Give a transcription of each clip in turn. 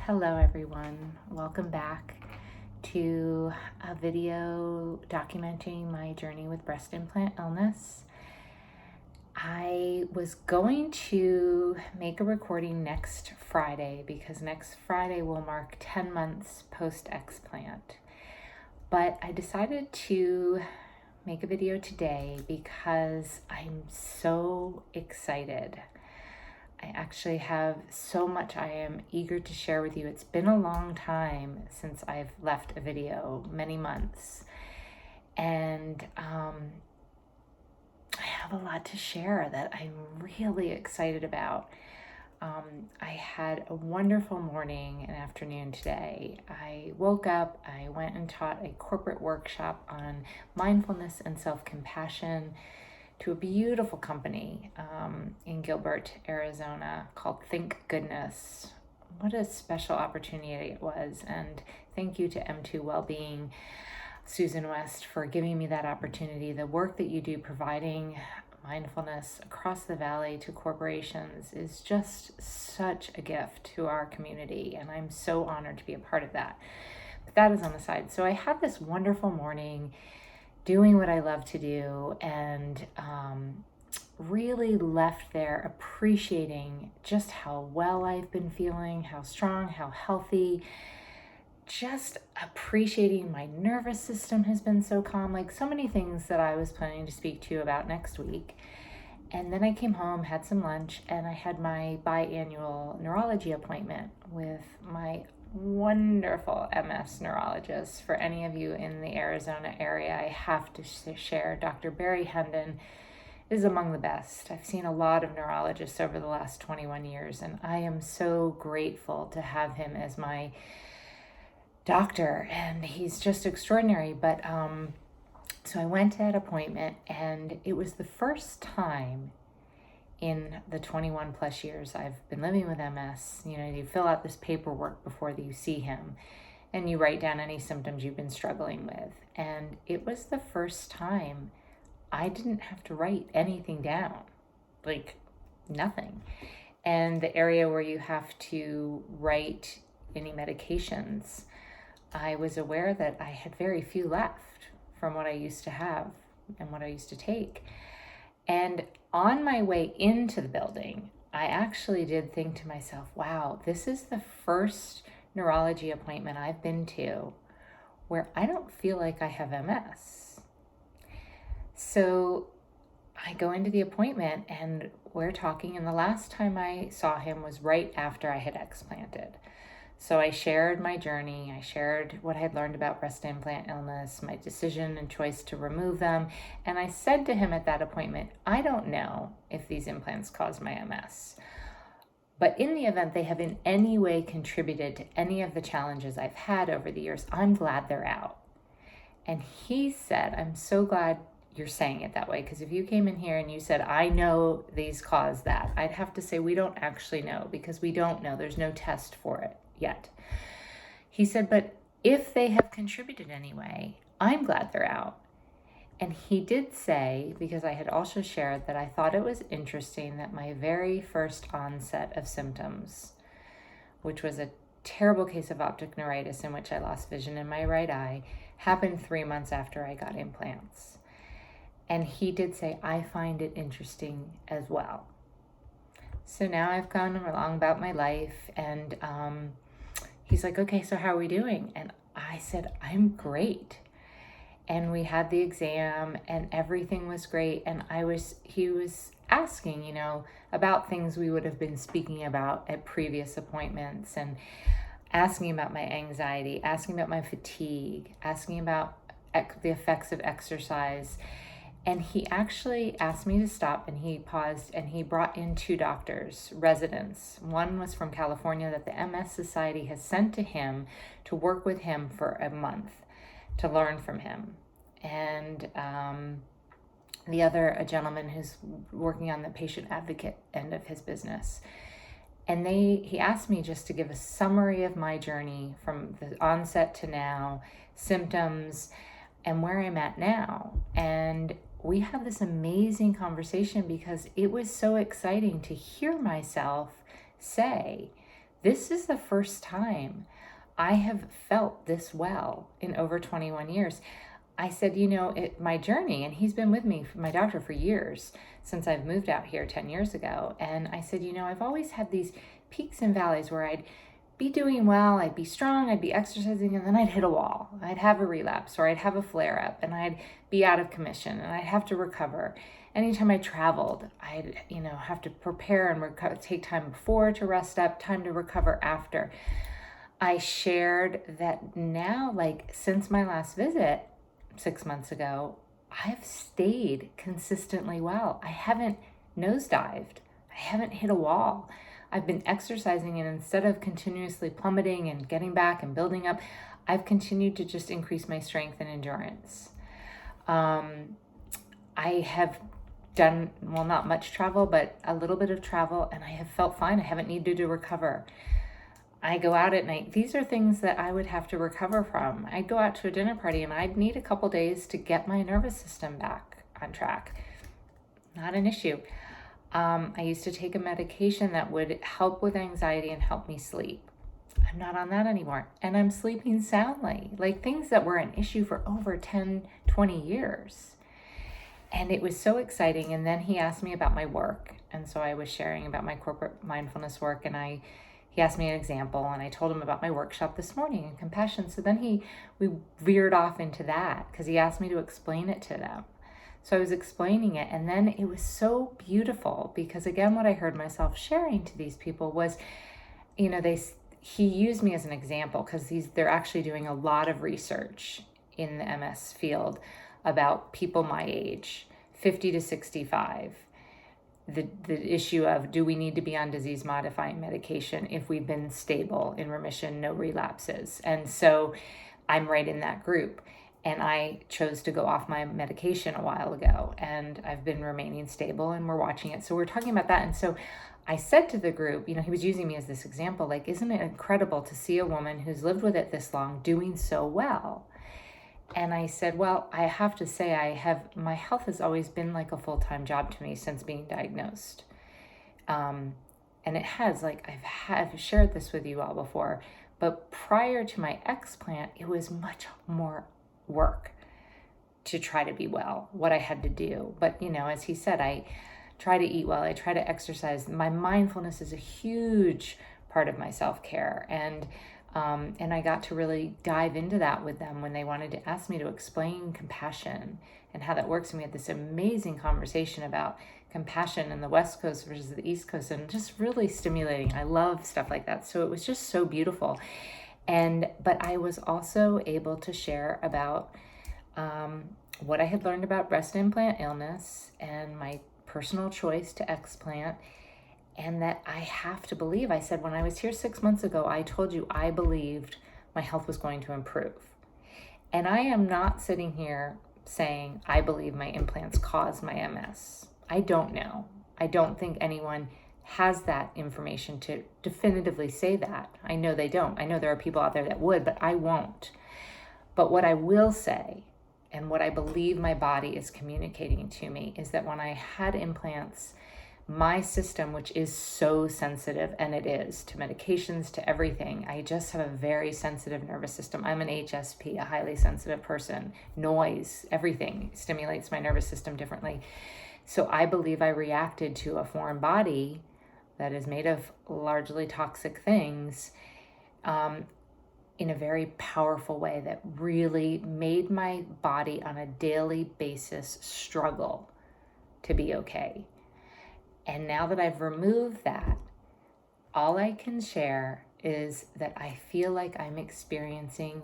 Hello everyone, welcome back to a video documenting my journey with breast implant illness. I was going to make a recording next Friday because next Friday will mark 10 months post-explant. But I decided to make a video today because I'm so excited. I actually have so much I am eager to share with you. It's been a long time since I've left a video, many months. And I have a lot to share that I'm really excited about. I had a wonderful morning and afternoon today. I woke up, I went and taught a corporate workshop on mindfulness and self-compassion to a beautiful company in Gilbert, Arizona called Thank Goodness. What a special opportunity it was. And thank you to M2 Wellbeing, Susan West, for giving me that opportunity. The work that you do providing mindfulness across the valley to corporations is just such a gift to our community. And I'm so honored to be a part of that. But that is on the side. So I had this wonderful morning doing what I love to do, and really left there appreciating just how well I've been feeling, how strong, how healthy, just appreciating my nervous system has been so calm, like so many things that I was planning to speak to you about next week. And then I came home, had some lunch, and I had my biannual neurology appointment with my wonderful MS neurologist. For any of you in the Arizona area, I have to share Dr. Barry Hendon is among the best. I've seen a lot of neurologists over the last 21 years, and I am so grateful to have him as my doctor, and he's just extraordinary. But so I went to that appointment, and it was the first time in the 21 plus years I've been living with MS. You know, you fill out this paperwork before you see him, and you write down any symptoms you've been struggling with. And it was the first time I didn't have to write anything down, like nothing. And the area where you have to write any medications, I was aware that I had very few left from what I used to have and what I used to take. And on my way into the building, I actually did think to myself, wow, this is the first neurology appointment I've been to where I don't feel like I have MS. So I go into the appointment and we're talking, and the last time I saw him was right after I had explanted. So I shared my journey, I shared what I had learned about breast implant illness, my decision and choice to remove them, and I said to him at that appointment, I don't know if these implants cause my MS, but in the event they have in any way contributed to any of the challenges I've had over the years, I'm glad they're out. And he said, I'm so glad you're saying it that way, because if you came in here and you said, I know these cause that, I'd have to say we don't actually know, because we don't know. There's no test for it yet. He said, but if they have contributed anyway, I'm glad they're out. And he did say, because I had also shared that I thought it was interesting that my very first onset of symptoms, which was a terrible case of optic neuritis in which I lost vision in my right eye, happened 3 months after I got implants. And he did say, I find it interesting as well. So now I've gone along about my life, and he's like, okay, so how are we doing? And I said, I'm great. And we had the exam and everything was great. And he was asking, you know, about things we would have been speaking about at previous appointments, and asking about my anxiety, asking about my fatigue, asking about the effects of exercise. And he actually asked me to stop, and he paused, and he brought in 2 doctors, residents. One was from California that the MS Society has sent to him to work with him for a month to learn from him. And the other, a gentleman who's working on the patient advocate end of his business. And he asked me just to give a summary of my journey from the onset to now, symptoms, and where I'm at now. And we had this amazing conversation because it was so exciting to hear myself say This is the first time I have felt this well in over 21 years. I said, my journey, and he's been with me, my doctor, for years, since I've moved out here 10 years ago. And I said, I've always had these peaks and valleys where I'd be doing well, I'd be strong, I'd be exercising, and then I'd hit a wall. I'd have a relapse, or I'd have a flare up, and I'd be out of commission, and I'd have to recover. Anytime I traveled, I'd, have to prepare and take time before to rest up, time to recover after. I shared that now, since my last visit 6 months ago, I've stayed consistently well. I haven't nosedived. I haven't hit a wall. I've been exercising, and instead of continuously plummeting and getting back and building up, I've continued to just increase my strength and endurance. I have done, not much travel, but a little bit of travel, and I have felt fine. I haven't needed to recover. I go out at night. These are things that I would have to recover from. I'd go out to a dinner party, and I'd need a couple days to get my nervous system back on track. Not an issue. I used to take a medication that would help with anxiety and help me sleep. I'm not on that anymore, and I'm sleeping soundly, things that were an issue for over 10, 20 years. And it was so exciting. And then he asked me about my work. And so I was sharing about my corporate mindfulness work, and he asked me an example, and I told him about my workshop this morning in compassion. So then we veered off into that because he asked me to explain it to them. So I was explaining it, and then it was so beautiful because, again, what I heard myself sharing to these people was, he used me as an example because they're actually doing a lot of research in the MS field about people my age, 50 to 65. The issue of, do we need to be on disease modifying medication if we've been stable, in remission, no relapses? And so I'm right in that group. And I chose to go off my medication a while ago, and I've been remaining stable, and we're watching it. So we're talking about that. And so I said to the group, he was using me as this example, isn't it incredible to see a woman who's lived with it this long doing so well? And I said, well, I have to say, my health has always been like a full-time job to me since being diagnosed. And it has, I've shared this with you all before, but prior to my explant, it was much more work to try to be well, what I had to do. But, as he said, I try to eat well, I try to exercise. My mindfulness is a huge part of my self-care. And I got to really dive into that with them when they wanted to ask me to explain compassion and how that works. And we had this amazing conversation about compassion in the West Coast versus the East Coast, and just really stimulating. I love stuff like that. So it was just so beautiful. But I was also able to share about what I had learned about breast implant illness and my personal choice to explant, and that I have to believe. I said, when I was here 6 months ago, I told you I believed my health was going to improve. And I am not sitting here saying I believe my implants caused my MS. I don't know. I don't think anyone has that information to definitively say that. I know they don't. I know there are people out there that would, but I won't. But what I will say, and what I believe my body is communicating to me, is that when I had implants, my system, which is so sensitive, and it is, to medications, to everything, I just have a very sensitive nervous system. I'm an HSP, a highly sensitive person. Noise, everything stimulates my nervous system differently. So I believe I reacted to a foreign body that is made of largely toxic things in a very powerful way that really made my body on a daily basis struggle to be okay. And now that I've removed that, all I can share is that I feel like I'm experiencing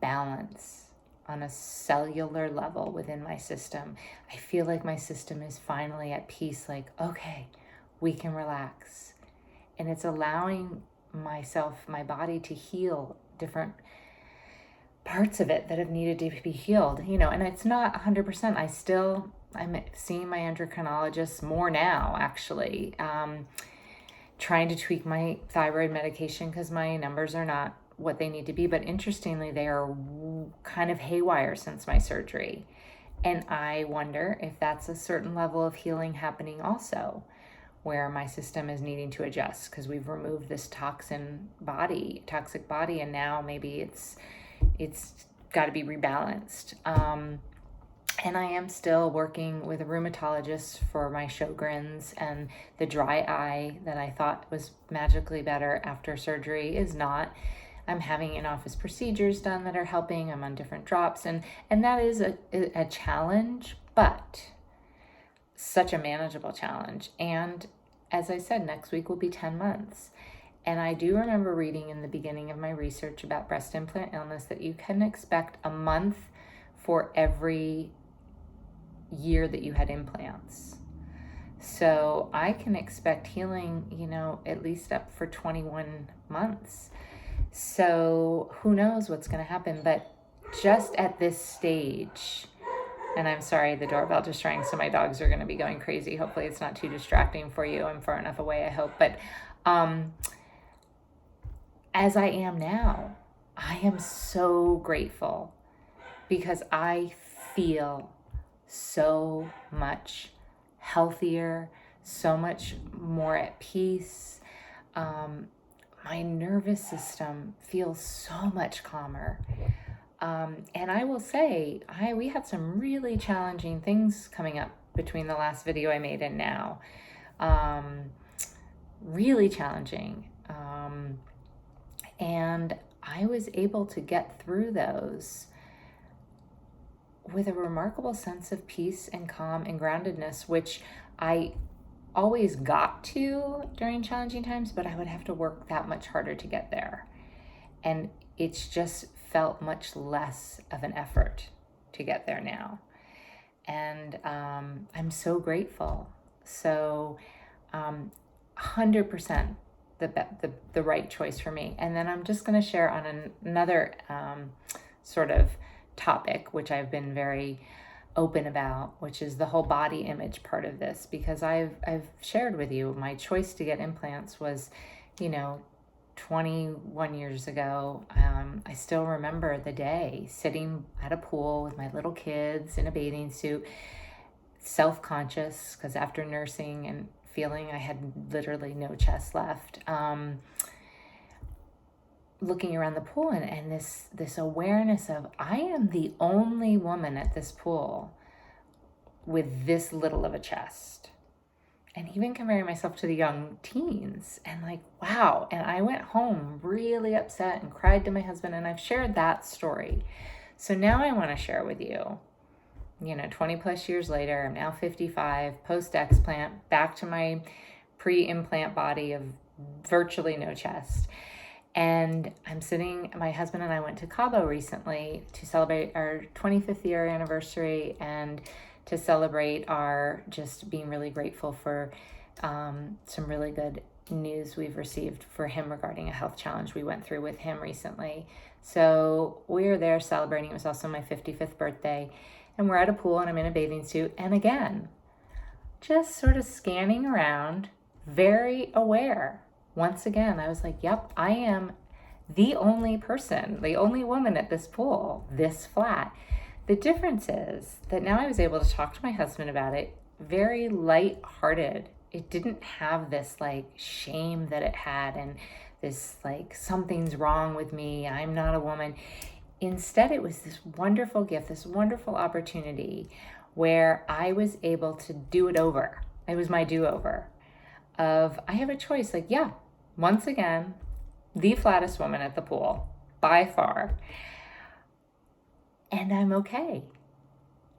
balance on a cellular level within my system. I feel like my system is finally at peace, okay, we can relax. And it's allowing my body to heal different parts of it that have needed to be healed, and it's not 100%. I'm seeing my endocrinologist more now, actually, trying to tweak my thyroid medication because my numbers are not what they need to be. But interestingly, they are kind of haywire since my surgery. And I wonder if that's a certain level of healing happening also, where my system is needing to adjust because we've removed this toxic body, and now maybe it's got to be rebalanced. And I am still working with a rheumatologist for my Sjogren's, and the dry eye that I thought was magically better after surgery is not. I'm having in-office procedures done that are helping. I'm on different drops, and that is a challenge, but such a manageable challenge. And as I said, next week will be 10 months. And I do remember reading in the beginning of my research about breast implant illness that you can expect a month for every year that you had implants. So I can expect healing, at least up for 21 months. So who knows what's going to happen, but just at this stage, and I'm sorry, the doorbell just rang, so my dogs are going to be going crazy. Hopefully it's not too distracting for you. I'm far enough away, I hope. But as I am now, I am so grateful because I feel so much healthier, so much more at peace. My nervous system feels so much calmer. And I will say, we had some really challenging things coming up between the last video I made and now. Really challenging. And I was able to get through those with a remarkable sense of peace and calm and groundedness, which I always got to during challenging times, but I would have to work that much harder to get there. And it's just felt much less of an effort to get there now. And I'm so grateful. So 100% the right choice for me. And then I'm just going to share on another sort of topic, which I've been very open about, which is the whole body image part of this, because I've shared with you my choice to get implants was 21 years ago. I still remember the day sitting at a pool with my little kids in a bathing suit, self-conscious because after nursing and feeling I had literally no chest left, looking around the pool and this awareness of I am the only woman at this pool with this little of a chest, and even comparing myself to the young teens, and like, wow. And I went home really upset and cried to my husband, and I've shared that story. So now I want to share with you, 20 plus years later, I'm now 55, post-explant, back to my pre-implant body of virtually no chest. And my husband and I went to Cabo recently to celebrate our 25th year anniversary and to celebrate our just being really grateful for some really good news we've received for him regarding a health challenge we went through with him recently. So we were there celebrating. It was also my 55th birthday. And we're at a pool and I'm in a bathing suit. And again, just sort of scanning around, very aware. Once again, I was like, yep, I am the only person, the only woman at this pool, this flat. The difference is that now I was able to talk to my husband about it, very light-hearted. It didn't have this like shame that it had and this like something's wrong with me, I'm not a woman. Instead, it was this wonderful gift, this wonderful opportunity where I was able to do it over. It was my do-over of I have a choice. Like, yeah, once again, the flattest woman at the pool by far. And I'm okay.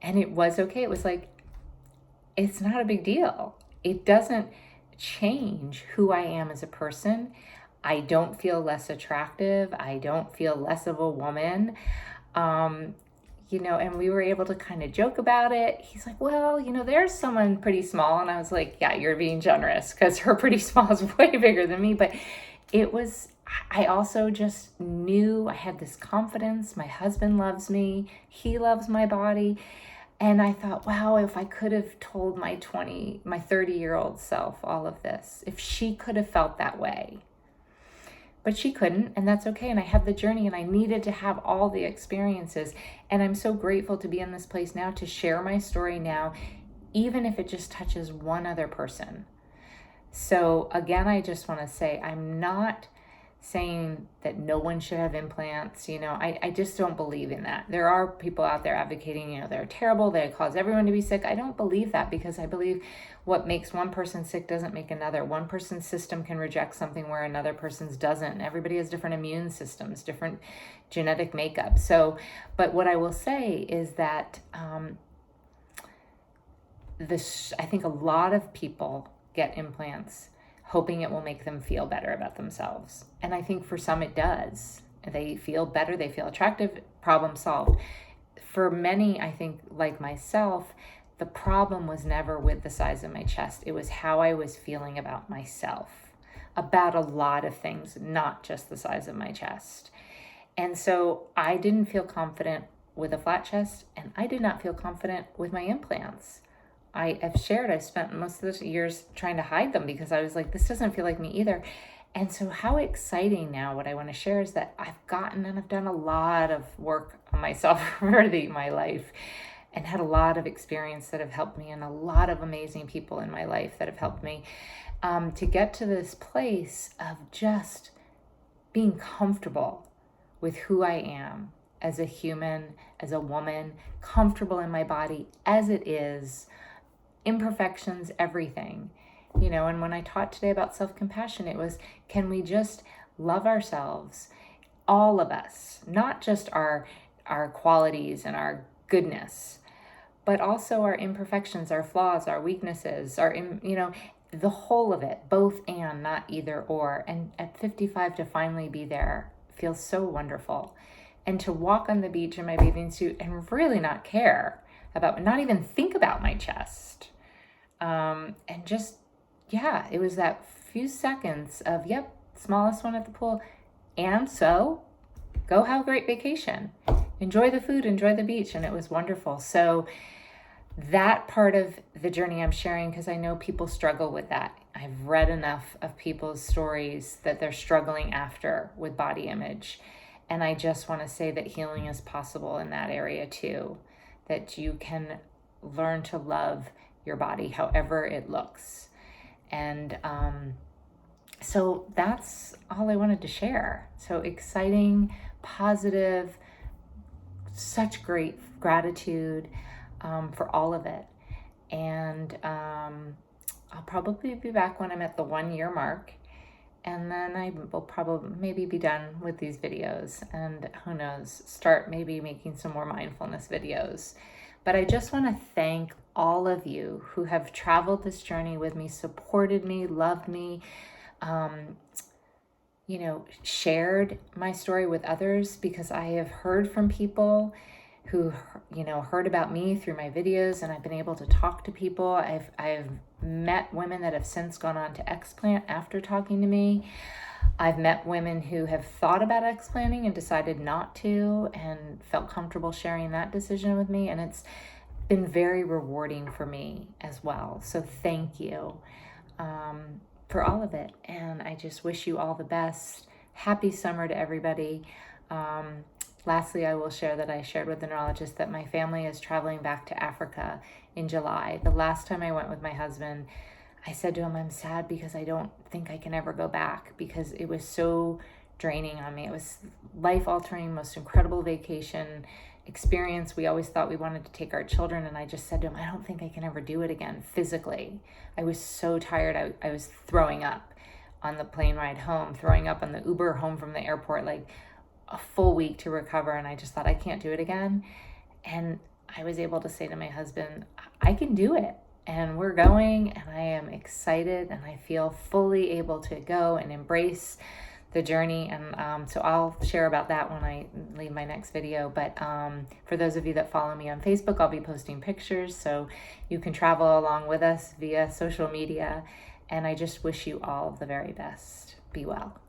And it was okay. It was like, it's not a big deal. It doesn't change who I am as a person. I don't feel less attractive. I don't feel less of a woman. And we were able to kind of joke about it. He's like, well, there's someone pretty small. And I was like, yeah, you're being generous because her pretty small is way bigger than me. But I also just knew I had this confidence. My husband loves me. He loves my body. And I thought, wow, if I could have told my 30-year-old self all of this, if she could have felt that way. But she couldn't, and that's okay. And I had the journey, and I needed to have all the experiences. And I'm so grateful to be in this place now, to share my story now, even if it just touches one other person. So again, I just want to say, I'm not saying that no one should have implants. I just don't believe in that. There are people out there advocating, they're terrible, they cause everyone to be sick. I don't believe that, because I believe what makes one person sick doesn't make another. One person's system can reject something where another person's doesn't. Everybody has different immune systems, different genetic makeup. So, but what I will say is that I think a lot of people get implants hoping it will make them feel better about themselves. And I think for some it does. They feel better, they feel attractive, problem solved. For many, I think, like myself, the problem was never with the size of my chest. It was how I was feeling about myself, about a lot of things, not just the size of my chest. And so I didn't feel confident with a flat chest, and I did not feel confident with my implants. I have shared, I spent most of the years trying to hide them because I was like, this doesn't feel like me either. And so how exciting now, what I want to share is that I've done a lot of work on myself for my life, and had a lot of experience that have helped me, and a lot of amazing people in my life that have helped me to get to this place of just being comfortable with who I am as a human, as a woman, comfortable in my body as it is, imperfections, everything. And when I taught today about self-compassion, it was, can we just love ourselves, all of us, not just our qualities and our goodness, but also our imperfections, our flaws, our weaknesses, the whole of it, both and, not either or. And at 55 to finally be there feels so wonderful. And to walk on the beach in my bathing suit and really not care about, not even think about my chest. And just, yeah, it was that few seconds of, yep, smallest one at the pool. And so go have a great vacation. Enjoy the food, enjoy the beach. And it was wonderful. So that part of the journey I'm sharing, because I know people struggle with that. I've read enough of people's stories that they're struggling after with body image. And I just want to say that healing is possible in that area too, that you can learn to love your body however it looks. And so that's all I wanted to share. So exciting, positive, such great gratitude for all of it. And I'll probably be back when I'm at the 1 year mark. And then I will probably maybe be done with these videos, and who knows, start maybe making some more mindfulness videos. But I just want to thank all of you who have traveled this journey with me, supported me, loved me, shared my story with others, because I have heard from people who, heard about me through my videos, and I've been able to talk to people. I've met women that have since gone on to explant after talking to me. I've met women who have thought about explanting and decided not to, and felt comfortable sharing that decision with me. And it's been very rewarding for me as well. So thank you for all of it. And I just wish you all the best. Happy summer to everybody. Lastly, I will share that I shared with the neurologist that my family is traveling back to Africa in July. The last time I went with my husband, I said to him, I'm sad because I don't think I can ever go back, because it was so draining on me. It was life-altering, most incredible vacation experience. We always thought we wanted to take our children, and I just said to him, I don't think I can ever do it again physically. I was so tired. I was throwing up on the plane ride home, throwing up on the Uber home from the airport, like a full week to recover. And I just thought, I can't do it again. And I was able to say to my husband, I can do it. And we're going, and I am excited, and I feel fully able to go and embrace the journey. And so I'll share about that when I leave my next video. But for those of you that follow me on Facebook, I'll be posting pictures, so you can travel along with us via social media. And I just wish you all the very best. Be well.